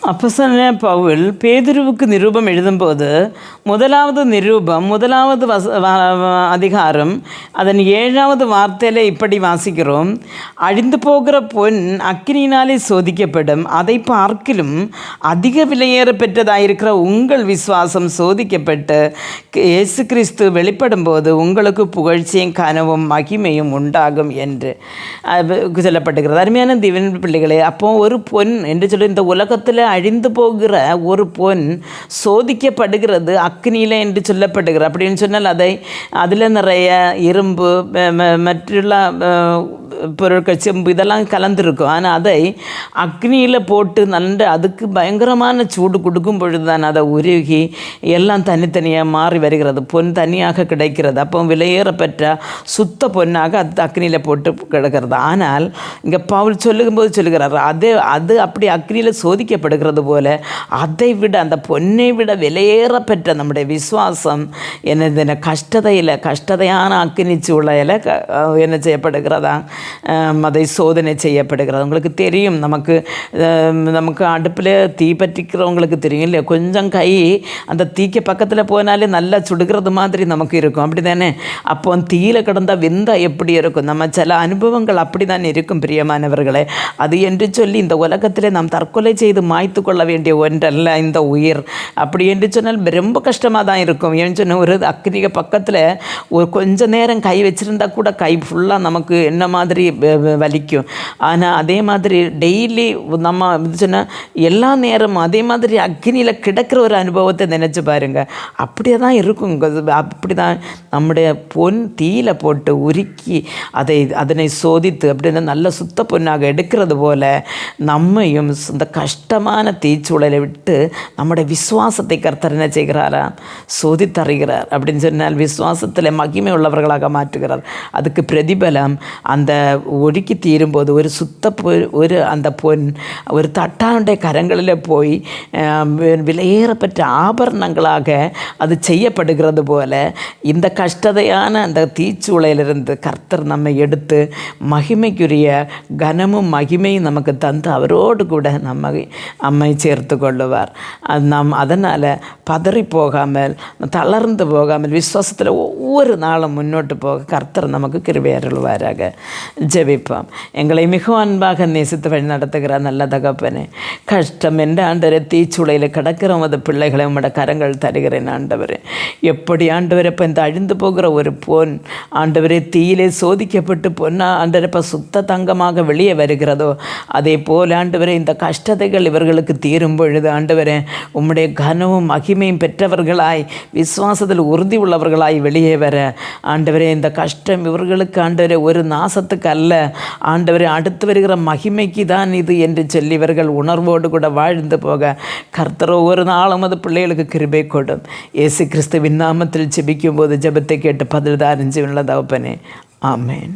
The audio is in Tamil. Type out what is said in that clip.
அப்போஸ்தலனான பவுல் பேதுருவுக்கு நிருபம் எழுதும்போது முதலாவது அதிகாரம் அதன் 7வது வார்த்தையில் இப்படி வாசிக்கிறோம். அழிந்து போகிற பொன் அக்கினியினாலே சோதிக்கப்படும், அதை பார்க்கிலும் அதிக விலையேற பெற்றதாயிருக்கிற உங்கள் விசுவாசம் சோதிக்கப்பட்டு இயேசு கிறிஸ்து வெளிப்படும் போது உங்களுக்கு புகழ்ச்சியும் கனவும் மகிமையும் உண்டாகும் என்று சொல்லப்பட்டுகிறது. அருமையான தேவன் பிள்ளைகளே, அப்போ ஒரு பொன் என்று சொல்லி இந்த உலகத்தில் அழிந்து போகிற ஒரு பொன் சோதிக்கப்படுகிறது அக்னியில் என்று சொல்லப்படுகிறது. அப்படின்னு சொன்னால் அதில் நிறைய இரும்பு மற்றுள்ள பொருட்கள் செம்பு இதெல்லாம் கலந்துருக்கும். ஆனால் அதை அக்னியில் போட்டு அதுக்கு பயங்கரமான சூடு கொடுக்கும் பொழுது தான் அதை உருகி எல்லாம் தனித்தனியாக மாறி வருகிறது, பொன் தனியாக கிடைக்கிறது. அப்போ விலையேறப்பெற்ற சுத்த பொன்னாக அது அக்னியில் போட்டு கிடக்கிறது. ஆனால் இங்கே பவுல் சொல்லுகிறார், அது அப்படி அக்னியில் சோதிக்கப்படுகிறது போல அதை விட அந்த பொன்னை விட விலையேறப்பெற்ற நம்முடைய விசுவாசம் என்ன கஷ்டதையான அக்னி சூழலில் என்ன செய்யப்படுகிறதா, அதை சோதனை செய்யப்படுகிறது. உங்களுக்கு தெரியும், நமக்கு அடுப்பில் தீ பற்றிக்கிறவங்களுக்கு தெரியும் இல்லையா, கொஞ்சம் கை அந்த தீக்கு பக்கத்தில் போனாலே நல்லா சுடுகிறது மாதிரி நமக்கு இருக்கும், அப்படி தானே? அப்போ தீயில் கிடந்த வெந்தா எப்படி இருக்கும்? நம்ம சில அனுபவங்கள் அப்படி தான் இருக்கும் பிரியமானவர்களே. அது என்று சொல்லி இந்த உலகத்தில் நாம் தற்கொலை செய்து மாய்த்து கொள்ள வேண்டிய ஒன்றல்ல இந்த உயிர். அப்படி என்று சொன்னால் ரொம்ப கஷ்டமாக தான் இருக்கும். ஏன்னு சொன்னால் ஒரு அக்னிக பக்கத்தில் ஒரு கொஞ்ச நேரம் கை வச்சுருந்தா கூட கை ஃபுல்லாக நமக்கு என்ன மாதிரி வலிக்கும். ஆனால் அதே மாதிரி டெய்லி நம்ம சொன்னால் எல்லா நேரமும் அதே மாதிரி அக்னியில் கிடக்கிற ஒரு அனுபவத்தை நினச்சி பாருங்கள். அப்படியே தான் இருக்கும். அப்படி தான் நம்முடைய பொன் தீயில போட்டு உருக்கி அதனை சோதித்து அப்படின்னா நல்ல சுத்த பொன்னாக எடுக்கிறது போல நம்மையும் இந்த கஷ்டமான தீச்சூழலை விட்டு நம்முடைய விசுவாசத்தை கர்த்தர் என்ன செய்கிறாரா, சோதித்தருகிறார். அப்படின்னு சொன்னால் விசுவாசத்தில் மகிமை உள்ளவர்களாக மாற்றுகிறார். அதுக்கு பிரதிபலம் அந்த ஒடுக்கி தீரும்போது ஒரு அந்த பொன் ஒரு தட்டானுடைய கரங்களில் போய் விலையேறப்பெற்ற ஆபரணங்களாக அது செய்யப்படுகிறது போல இந்த கஷ்டதையான அந்த தீச்சூளையிலிருந்து கர்த்தர் நம்மை எடுத்து மகிமைக்குரிய கனமும் மகிமையும் நமக்கு தந்து அவரோடு கூட நம்மை சேர்த்து கொள்ளுவார். அதனால் பதறி போகாமல் தளர்ந்து போகாமல் விசுவாசத்தில் ஒவ்வொரு நாளும் முன்னோட்டு போக கர்த்தர் நமக்கு கிருபை அருள்வாராக. ஜெபிப்போம். எங்களை மிகவும் அன்பாக நேசித்து வழி நடத்துகிற நல்ல தகப்பனே, கஷ்டம் என்ற ஆண்டவரே தீச்சுளையில் கிடக்கிற உமது பிள்ளைகளை உங்களோட கரங்கள் தருகிறேன் ஆண்டவரே. எப்படி ஆண்டவரை இப்போ இந்த அழிந்து போகிற ஒரு பொன் ஆண்டவரே தீயிலே சோதிக்கப்பட்டு பொன்னா ஆண்டவரை இப்போ சுத்த தங்கமாக வெளியே வருகிறதோ அதே போல் ஆண்டவரே இந்த கஷ்டத்தைகள் இவர்களுக்கு தீரும் பொழுது ஆண்டவரே உம்முடைய கனமும் மகிமையும் பெற்றவர்களாய் விசுவாசத்தில் உறுதி உள்ளவர்களாய் வெளியே வர ஆண்டவரே இந்த கஷ்டம் இவர்களுக்கு ஆண்டவரே ஒரு நாசத்துக்கு அல்ல ஆண்டவரே அடுத்து வருகிற மகிமைக்கு தான் இது என்று சொல்லி இவர்கள் உணர்வோடு கூட வாழ்ந்து போக கர்த்தர் ஒவ்வொரு நாளும் அது பிள்ளைகளுக்கு கிருபை கொடும். இயேசு கிறிஸ்துவின் நாமத்தில் ஜெபிக்கும் போது ஜெபத்தை கேட்டு பதில் தான் அறிஞ்சு உள்ள தகப்பனே, ஆமேன்.